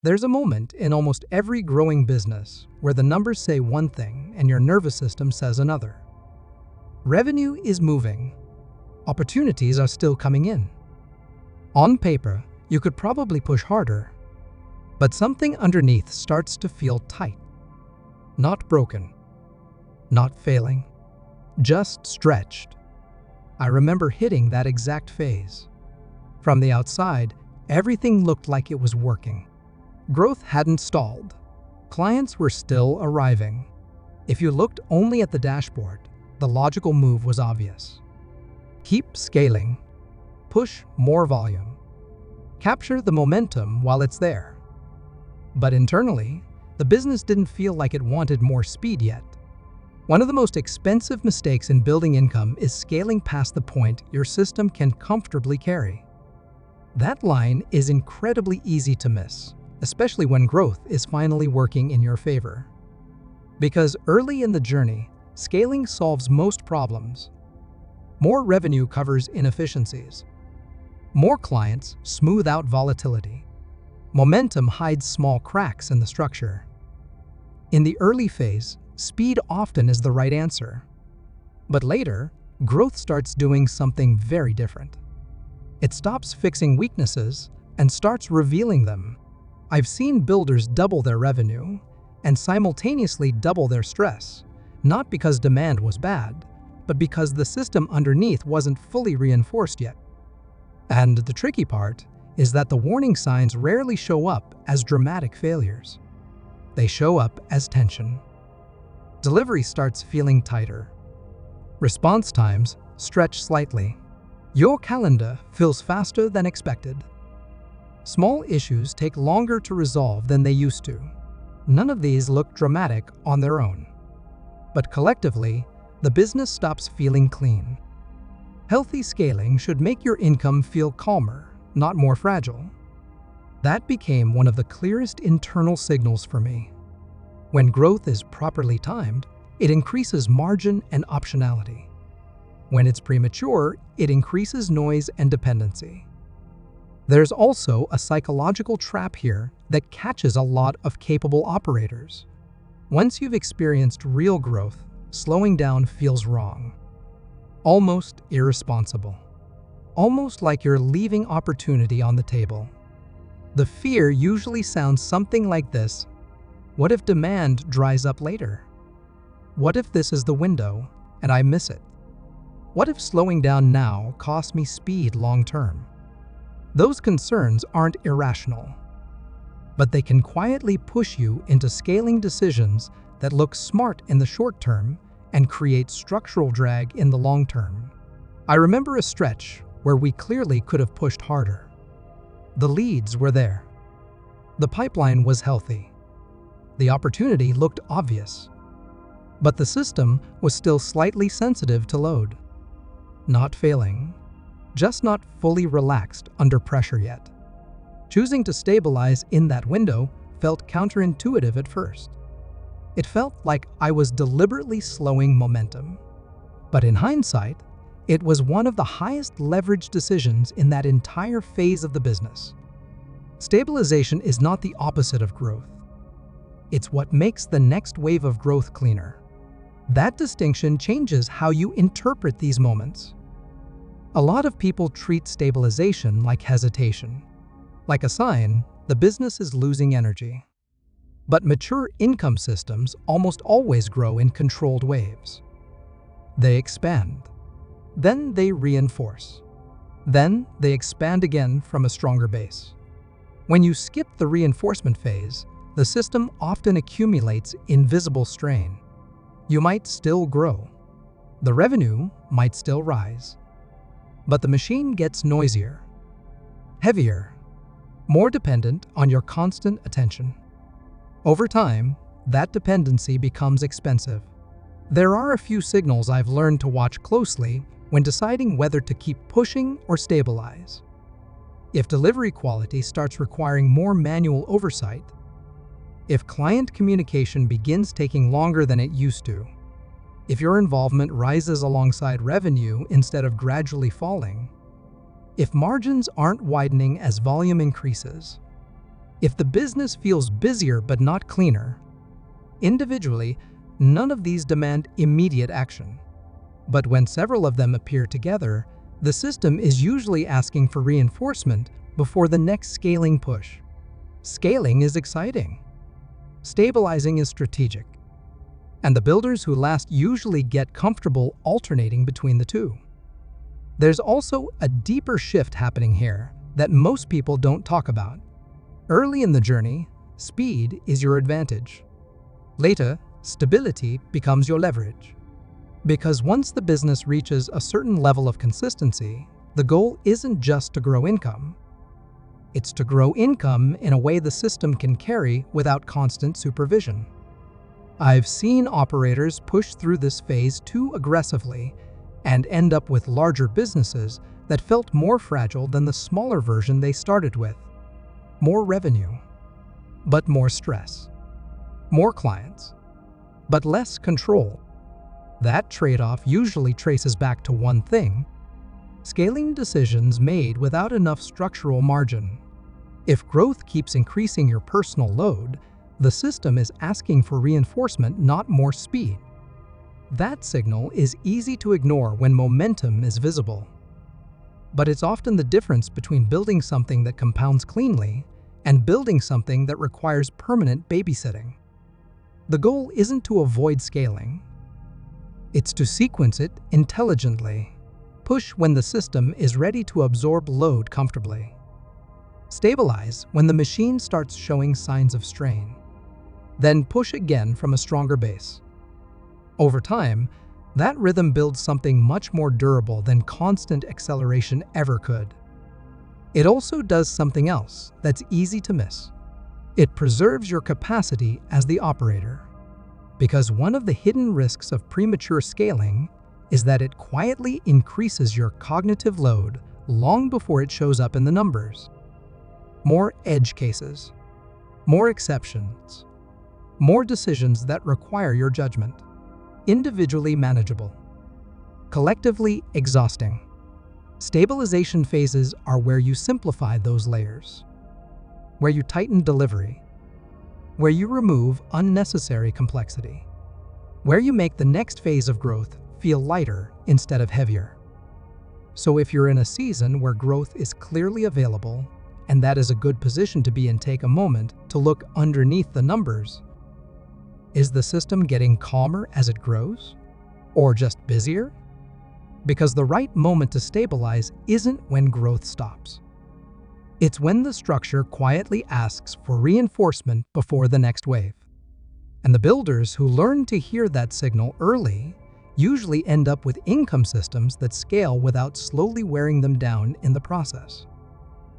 There's a moment in almost every growing business where the numbers say one thing and your nervous system says another. Revenue is moving. Opportunities are still coming in. On paper, you could probably push harder, but something underneath starts to feel tight. Not broken, not failing, just stretched. I remember hitting that exact phase. From the outside, everything looked like it was working. Growth hadn't stalled. Clients were still arriving. If you looked only at the dashboard, the logical move was obvious. Keep scaling. Push more volume. Capture the momentum while it's there. But internally, the business didn't feel like it wanted more speed yet. One of the most expensive mistakes in building income is scaling past the point your system can comfortably carry. That line is incredibly easy to miss, especially when growth is finally working in your favor. Because early in the journey, scaling solves most problems. More revenue covers inefficiencies. More clients smooth out volatility. Momentum hides small cracks in the structure. In the early phase, speed often is the right answer. But later, growth starts doing something very different. It stops fixing weaknesses and starts revealing them. I've seen builders double their revenue and simultaneously double their stress, not because demand was bad, but because the system underneath wasn't fully reinforced yet. And the tricky part is that the warning signs rarely show up as dramatic failures. They show up as tension. Delivery starts feeling tighter. Response times stretch slightly. Your calendar fills faster than expected. Small issues take longer to resolve than they used to. None of these look dramatic on their own. But collectively, the business stops feeling clean. Healthy scaling should make your income feel calmer, not more fragile. That became one of the clearest internal signals for me. When growth is properly timed, it increases margin and optionality. When it's premature, it increases noise and dependency. There's also a psychological trap here that catches a lot of capable operators. Once you've experienced real growth, slowing down feels wrong. Almost irresponsible. Almost like you're leaving opportunity on the table. The fear usually sounds something like this: what if demand dries up later? What if this is the window and I miss it? What if slowing down now costs me speed long term? Those concerns aren't irrational, but they can quietly push you into scaling decisions that look smart in the short term and create structural drag in the long term. I remember a stretch where we clearly could have pushed harder. The leads were there. The pipeline was healthy. The opportunity looked obvious. But the system was still slightly sensitive to load. Not failing, just not fully relaxed under pressure yet. Choosing to stabilize in that window felt counterintuitive at first. It felt like I was deliberately slowing momentum. But in hindsight, it was one of the highest leverage decisions in that entire phase of the business. Stabilization is not the opposite of growth. It's what makes the next wave of growth cleaner. That distinction changes how you interpret these moments. A lot of people treat stabilization like hesitation, like a sign the business is losing energy. But mature income systems almost always grow in controlled waves. They expand. Then they reinforce. Then they expand again from a stronger base. When you skip the reinforcement phase, the system often accumulates invisible strain. You might still grow. The revenue might still rise. But the machine gets noisier, heavier, more dependent on your constant attention. Over time, that dependency becomes expensive. There are a few signals I've learned to watch closely when deciding whether to keep pushing or stabilize. If delivery quality starts requiring more manual oversight, if client communication begins taking longer than it used to, if your involvement rises alongside revenue instead of gradually falling, if margins aren't widening as volume increases, If the business feels busier but not cleaner, individually, none of these demand immediate action. But when several of them appear together, the system is usually asking for reinforcement before the next scaling push. Scaling is exciting. Stabilizing is strategic. And the builders who last usually get comfortable alternating between the two. There's also a deeper shift happening here that most people don't talk about. Early in the journey, speed is your advantage. Later, stability becomes your leverage. Because once the business reaches a certain level of consistency, the goal isn't just to grow income. It's to grow income in a way the system can carry without constant supervision. I've seen operators push through this phase too aggressively and end up with larger businesses that felt more fragile than the smaller version they started with. More revenue, but more stress. More clients, but less control. That trade-off usually traces back to one thing: scaling decisions made without enough structural margin. If growth keeps increasing your personal load, the system is asking for reinforcement, not more speed. That signal is easy to ignore when momentum is visible. But it's often the difference between building something that compounds cleanly and building something that requires permanent babysitting. The goal isn't to avoid scaling. It's to sequence it intelligently. Push when the system is ready to absorb load comfortably. Stabilize when the machine starts showing signs of strain. Then push again from a stronger base. Over time, that rhythm builds something much more durable than constant acceleration ever could. It also does something else that's easy to miss. It preserves your capacity as the operator. Because one of the hidden risks of premature scaling is that it quietly increases your cognitive load long before it shows up in the numbers. More edge cases, more exceptions, more decisions that require your judgment. Individually manageable, collectively exhausting. Stabilization phases are where you simplify those layers, where you tighten delivery, where you remove unnecessary complexity, where you make the next phase of growth feel lighter instead of heavier. So if you're in a season where growth is clearly available, and that is a good position to be in, take a moment to look underneath the numbers. Is the system getting calmer as it grows? Or just busier? Because the right moment to stabilize isn't when growth stops. It's when the structure quietly asks for reinforcement before the next wave. And the builders who learn to hear that signal early usually end up with income systems that scale without slowly wearing them down in the process.